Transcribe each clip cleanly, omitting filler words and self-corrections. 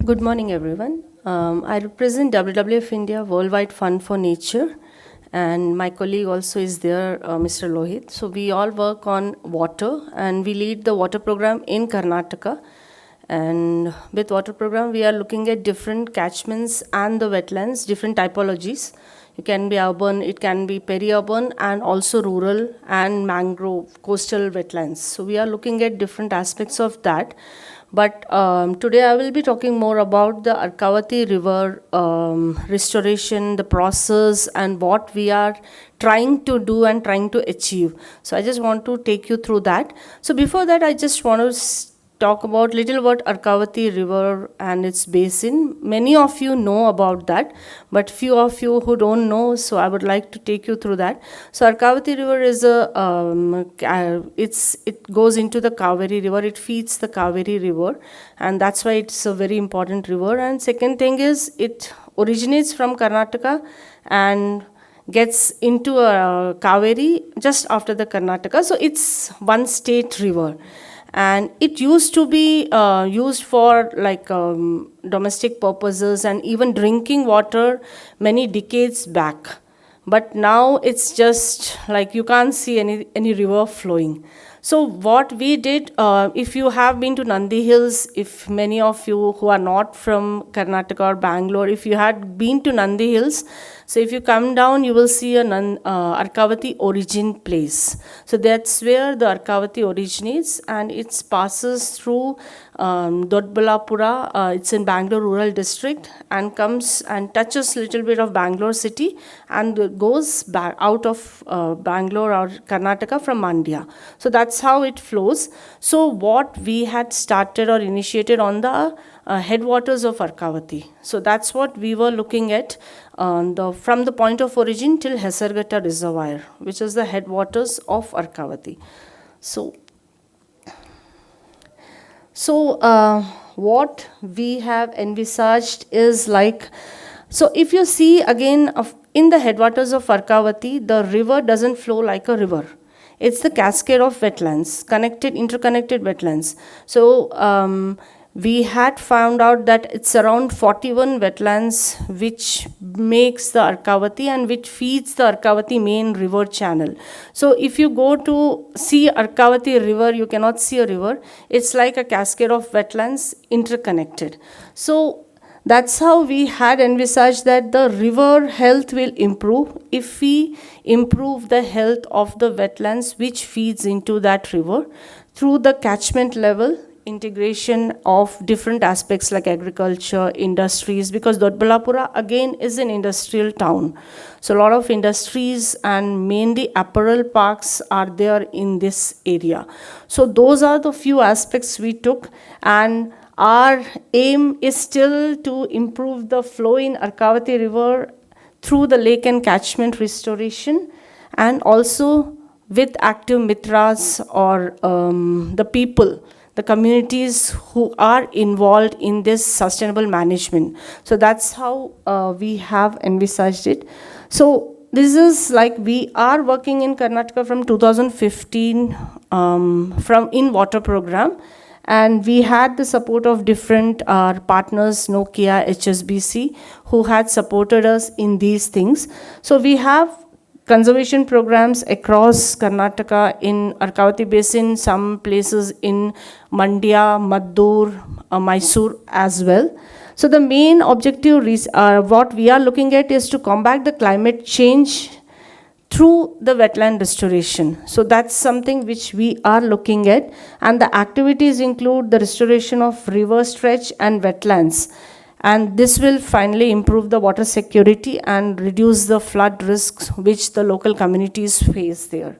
Good morning, everyone. I represent WWF-India Worldwide Fund for Nature, and my colleague also is there, Mr. Lohit. So we all work on water, and we lead the water program in Karnataka. And with water program, we are looking at different catchments and the wetlands, different typologies. It can be urban, it can be peri-urban, and also rural and mangrove coastal wetlands. So we are looking at different aspects of that. But today I will be talking more about the Arkavathi River restoration, the process, and what we are trying to do and trying to achieve. So I just want to take you through that. So before that, I just want to talk about little about Arkavathi River and its basin. Many of you know about that, but few of you who don't know, so I would like to take you through that. So Arkavathi River is it goes into the Kaveri River. It feeds the Kaveri River, and that's why it's a very important river. And second thing is it originates from Karnataka and gets into Kaveri just after the Karnataka. So it's one state river, and it used to be used for like domestic purposes and even drinking water many decades back, but now it's just like you can't see any river flowing. So what we did, if you have been to Nandi Hills, if many of you who are not from Karnataka or Bangalore, if you had been to Nandi Hills, so if you come down, you will see a Arkavathi origin place. So that's where the Arkavathi originates, and it passes through Dodbalapura. It's in Bangalore rural district, and comes and touches little bit of Bangalore city, and goes back out of Bangalore or Karnataka from Mandya. So that's how it flows. So what we had started or initiated on the headwaters of Arkavathi. So that's what we were looking at from the point of origin till Hesarghatta Reservoir, which is the headwaters of Arkavathi. So what we have envisaged is like, so if you see again in the headwaters of Arkavathi, the river doesn't flow like a river. It's the cascade of wetlands, interconnected wetlands. So we had found out that it's around 41 wetlands which makes the Arkavathi and which feeds the Arkavathi main river channel. So if you go to see Arkavathi River, you cannot see a river. It's like a cascade of wetlands interconnected. So that's how we had envisaged that the river health will improve if we improve the health of the wetlands which feeds into that river through the catchment level integration of different aspects like agriculture, industries, because Dodbalapura again is an industrial town. So a lot of industries and mainly apparel parks are there in this area. So those are the few aspects we took, and our aim is still to improve the flow in Arkavathi River through the lake and catchment restoration, and also with active mitras or the people, the communities who are involved in this sustainable management. So that's how we have envisaged it. So this is like we are working in Karnataka from 2015 from in water program, and we had the support of different partners, Nokia, HSBC, who had supported us in these things. So we have conservation programs across Karnataka in Arkavathi Basin, some places in Mandya, Maddur, Mysore as well. So the main objective what we are looking at is to combat the climate change through the wetland restoration. So that's something which we are looking at, and the activities include the restoration of river stretch and wetlands. And this will finally improve the water security and reduce the flood risks which the local communities face there.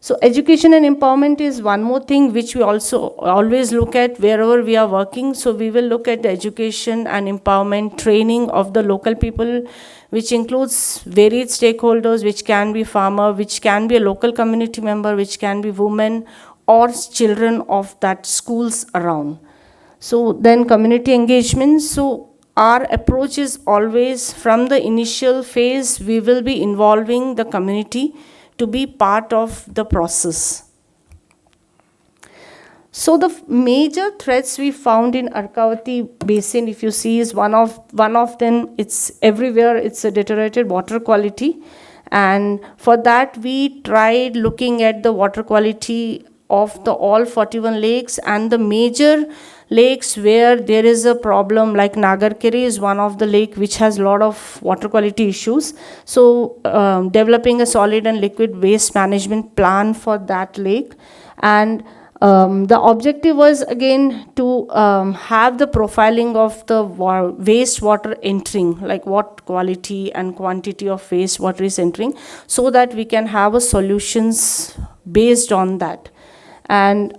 So education and empowerment is one more thing which we also always look at wherever we are working. So we will look at the education and empowerment training of the local people, which includes varied stakeholders, which can be farmer, which can be a local community member, which can be women or children of that schools around. So then community engagement. So our approach is always from the initial phase, we will be involving the community to be part of the process. So the major threats we found in Arkavathi Basin, if you see, is one of them. It's everywhere. It's a deteriorated water quality, and for that we tried looking at the water quality of the all 41 lakes, and the major lakes where there is a problem, like Nagarkere is one of the lake which has a lot of water quality issues. So developing a solid and liquid waste management plan for that lake. And the objective was again to have the profiling of the wastewater entering, like what quality and quantity of wastewater is entering, so that we can have a solutions based on that. And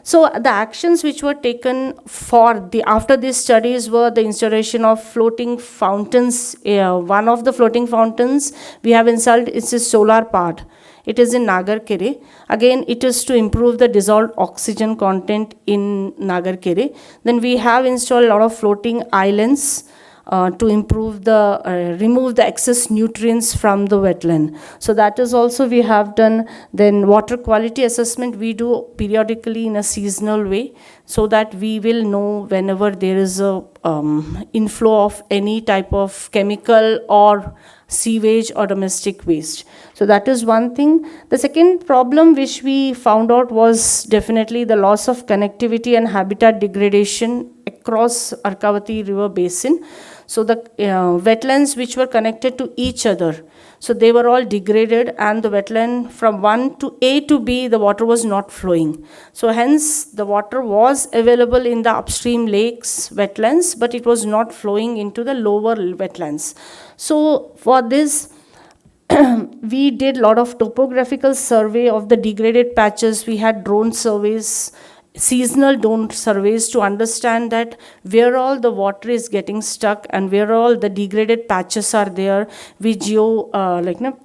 so the actions which were taken for the after these studies were the installation of floating fountains. One of the floating fountains we have installed is a solar powered. It is in Nagarkere. Again, it is to improve the dissolved oxygen content in Nagarkere. Then we have installed a lot of floating islands to improve remove the excess nutrients from the wetland. So that is also we have done. Then water quality assessment we do periodically in a seasonal way, so that we will know whenever there is a inflow of any type of chemical or sewage or domestic waste. So that is one thing. The second problem which we found out was definitely the loss of connectivity and habitat degradation across Arkavathi River basin. So the wetlands which were connected to each other, so they were all degraded, and the wetland from one to A to B, the water was not flowing. So hence the water was available in the upstream lakes, wetlands, but it was not flowing into the lower wetlands. So for this, we did a lot of topographical survey of the degraded patches. We had drone surveys, seasonal drone surveys, to understand that where all the water is getting stuck and where all the degraded patches are there. We geotag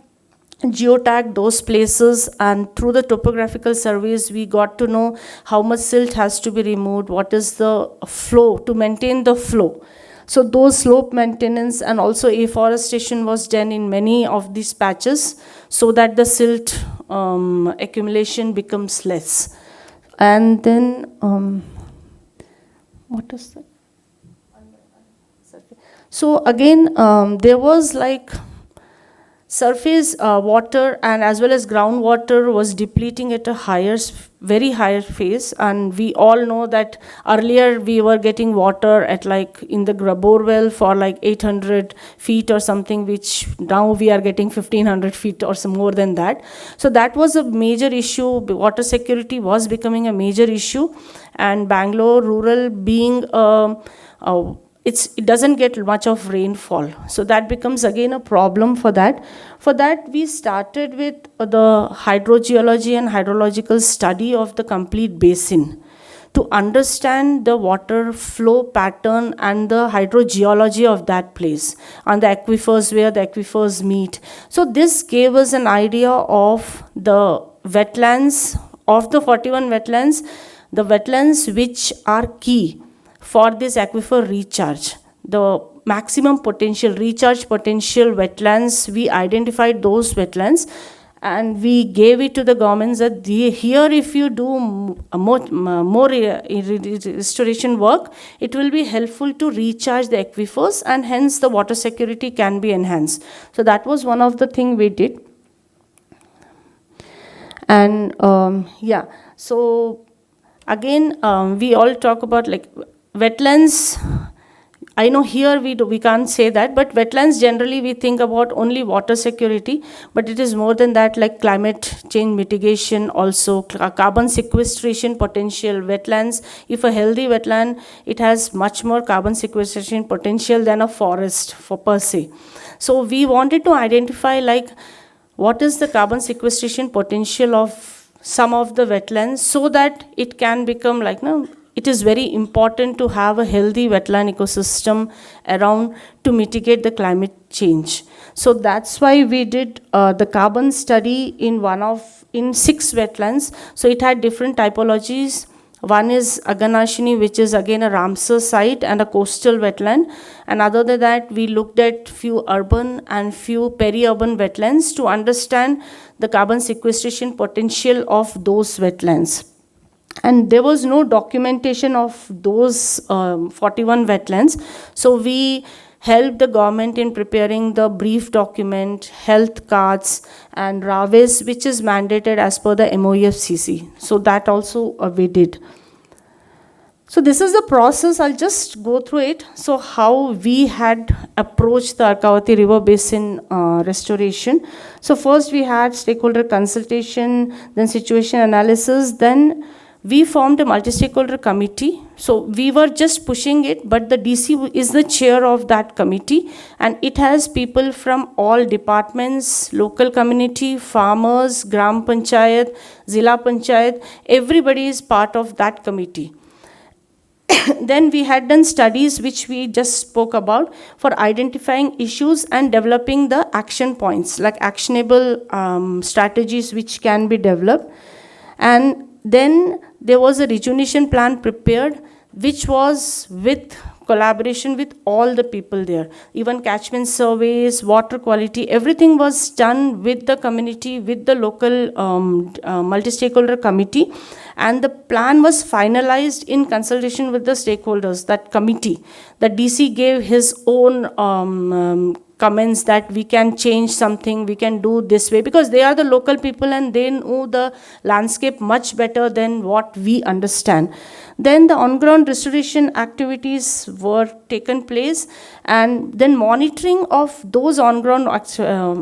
those places, and through the topographical surveys we got to know how much silt has to be removed, what is the flow to maintain the flow. So those slope maintenance and also afforestation was done in many of these patches, so that the silt accumulation becomes less. And then what is that? So again, there was like surface water and as well as groundwater was depleting at a very higher phase, and we all know that earlier we were getting water at like in the bore well for like 800 feet or something, which now we are getting 1500 feet or some more than that. So that was a major issue. Water security was becoming a major issue, and Bangalore rural being it doesn't get much of rainfall, so that becomes again a problem for that. For that, we started with the hydrogeology and hydrological study of the complete basin to understand the water flow pattern and the hydrogeology of that place and the aquifers, where the aquifers meet. So this gave us an idea of the wetlands, of the 41 wetlands, the wetlands which are key for this aquifer recharge. The maximum potential, recharge potential wetlands, we identified those wetlands, and we gave it to the governments that here if you do more restoration work, it will be helpful to recharge the aquifers, and hence the water security can be enhanced. So that was one of the things we did. And so again, we all talk about like wetlands. I know here we can't say that, but wetlands generally we think about only water security, but it is more than that, like climate change mitigation, also carbon sequestration potential. Wetlands, if a healthy wetland, it has much more carbon sequestration potential than a forest for per se. So we wanted to identify like what is the carbon sequestration potential of some of the wetlands, so that it can become like, it is very important to have a healthy wetland ecosystem around to mitigate the climate change. So that's why we did the carbon study in 6 wetlands. So it had different typologies. One is Aganashini, which is again a Ramsar site and a coastal wetland. And other than that, we looked at few urban and few peri-urban wetlands to understand the carbon sequestration potential of those wetlands. and there was no documentation of those 41 wetlands. So we helped the government in preparing the brief document, health cards, and RAWES, which is mandated as per the MOEFCC. So that also we did. So this is the process. I'll just go through it. So how we had approached the Arkavathi River Basin restoration. So first we had stakeholder consultation, then situation analysis, then we formed a multi-stakeholder committee. So we were just pushing it, but the DC is the chair of that committee, and it has people from all departments, local community, farmers, Gram Panchayat, Zila Panchayat, everybody is part of that committee. Then we had done studies which we just spoke about for identifying issues and developing the action points, like actionable strategies which can be developed. And then there was a rejuvenation plan prepared, which was with collaboration with all the people there. Even catchment surveys, water quality, everything was done with the community, with the local multi-stakeholder committee. And the plan was finalized in consultation with the stakeholders, that committee. The DC gave his own comments that we can change something, we can do this way, because they are the local people and they know the landscape much better than what we understand. Then the on-ground restoration activities were taken place, and then monitoring of those on-ground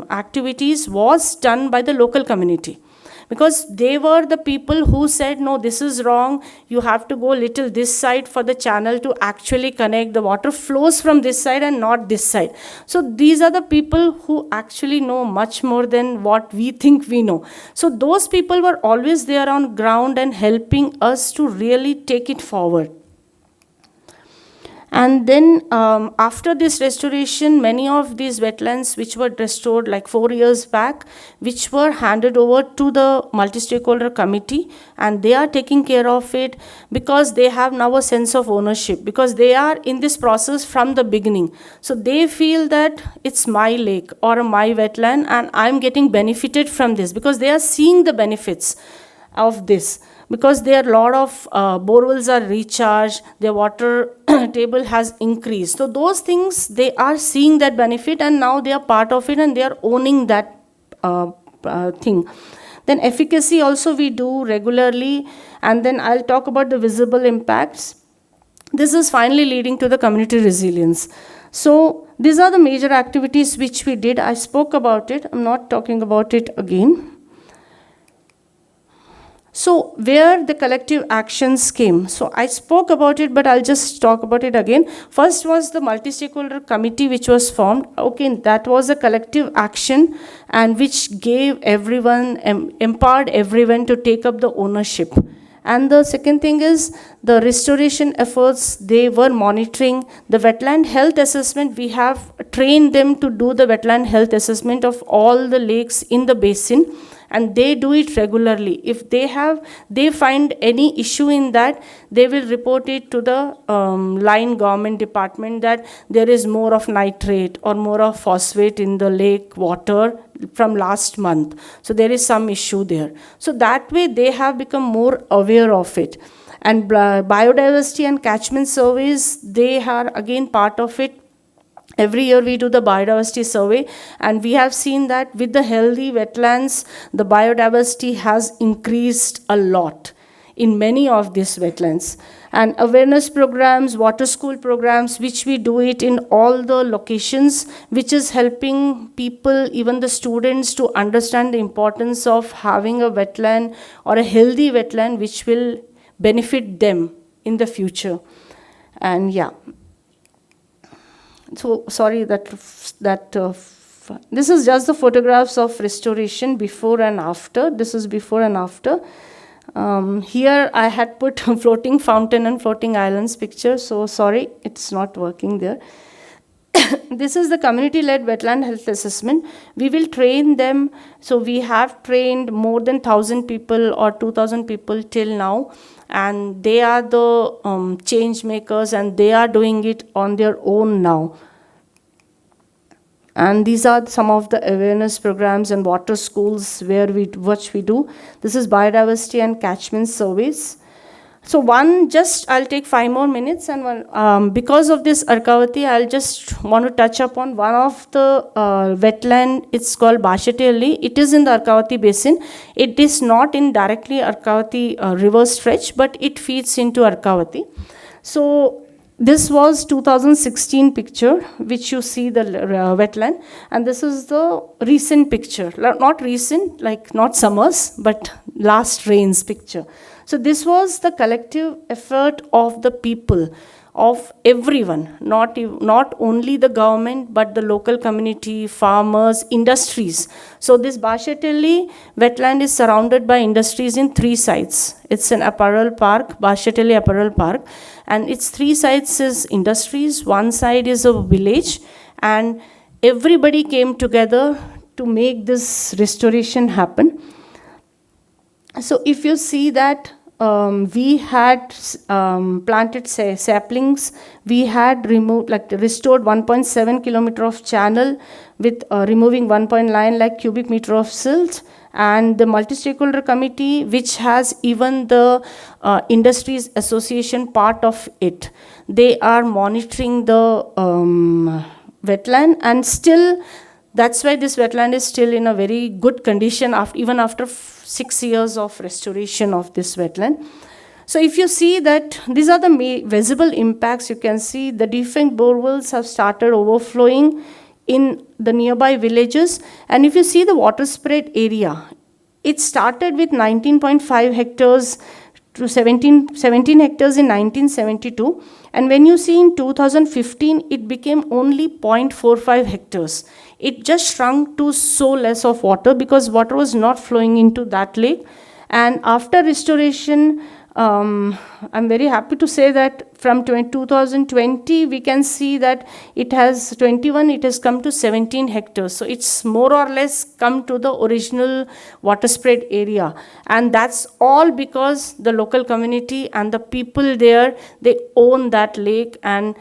activities was done by the local community, because they were the people who said, no, this is wrong, you have to go little this side for the channel to actually connect, the water flows from this side and not this side. So these are the people who actually know much more than what we think we know. So those people were always there on ground and helping us to really take it forward. And then after this restoration, many of these wetlands which were restored like 4 years back, which were handed over to the multi-stakeholder committee, and they are taking care of it because they have now a sense of ownership, because they are in this process from the beginning. So they feel that it's my lake or my wetland and I'm getting benefited from this, because they are seeing the benefits of this, because there are a lot of borewells are recharged, their water table has increased. So those things, they are seeing that benefit and now they are part of it and they are owning that thing. Then efficacy also we do regularly, and then I'll talk about the visible impacts. This is finally leading to the community resilience. So these are the major activities which we did. I spoke about it, I'm not talking about it again. So where the collective actions came. So I spoke about it, but I'll just talk about it again. First was the multi-stakeholder committee which was formed. Okay, that was a collective action and which gave everyone, empowered everyone to take up the ownership. And the second thing is the restoration efforts, they were monitoring the wetland health assessment. We have trained them to do the wetland health assessment of all the lakes in the basin, and they do it regularly. If they find any issue in that, they will report it to the line government department that there is more of nitrate or more of phosphate in the lake water from last month. So there is some issue there. So that way they have become more aware of it. And biodiversity and catchment surveys, they are again part of it. Every year we do the biodiversity survey, and we have seen that with the healthy wetlands, the biodiversity has increased a lot in many of these wetlands. And awareness programs, water school programs, which we do it in all the locations, which is helping people, even the students, to understand the importance of having a wetland or a healthy wetland which will benefit them in the future. And yeah. So sorry that this is just the photographs of restoration before and after. This is before and after. Here I had put floating fountain and floating islands picture, so sorry, it's not working there. This is the community-led wetland health assessment. We will train them. So we have trained more than 1,000 people or 2,000 people till now, and they are the change makers, and they are doing it on their own now. And these are some of the awareness programs and water schools where which we do. This is biodiversity and catchment surveys. So I'll take 5 more minutes, and because of this Arkavathi, I'll just want to touch upon one of the wetland. It's called Bashetelli. It is in the Arkavathi basin. It is not in directly Arkavathi river stretch, but it feeds into Arkavathi. So this was 2016 picture, which you see the wetland, and this is the recent picture. Not recent, like not summers, but last rains picture. So this was the collective effort of the people, of everyone, not only the government, but the local community, farmers, industries. So this Bashetelli wetland is surrounded by industries in 3 sites. It's an apparel park, Bashetelli Apparel Park, and its 3 sites is industries, 1 side is a village, and everybody came together to make this restoration happen. So if you see that we had planted saplings, we had restored 1.7 kilometer of channel with removing 1.9 lakh cubic meter of silt, and the multi-stakeholder committee, which has even the industries association part of it, they are monitoring the wetland, and still that's why this wetland is still in a very good condition even after 6 years of restoration of this wetland. So if you see that these are the visible impacts, you can see the different borewells have started overflowing in the nearby villages. And if you see the water spread area, it started with 19.5 hectares to 17 hectares in 1972. And when you see in 2015, it became only 0.45 hectares. It just shrunk to so less of water because water was not flowing into that lake. And after restoration, I'm very happy to say that from 2020, we can see that it has come to 17 hectares. So it's more or less come to the original water spread area. And that's all because the local community and the people there, they own that lake, and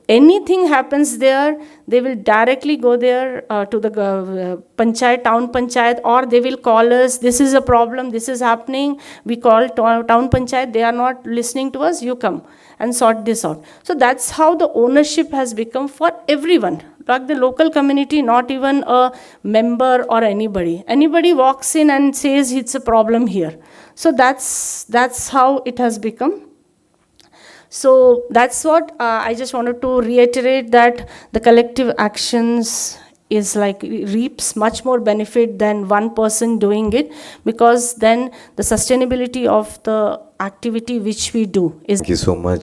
anything happens there, they will directly go there to the town panchayat, or they will call us, this is a problem, this is happening, we call town panchayat, they are not listening to us, you come and sort this out. So that's how the ownership has become for everyone, like the local community, not even a member or anybody. Anybody walks in and says it's a problem here. So that's how it has become. So that's what I just wanted to reiterate, that the collective actions is like reaps much more benefit than one person doing it, because then the sustainability of the activity which we do is. Thank you so much.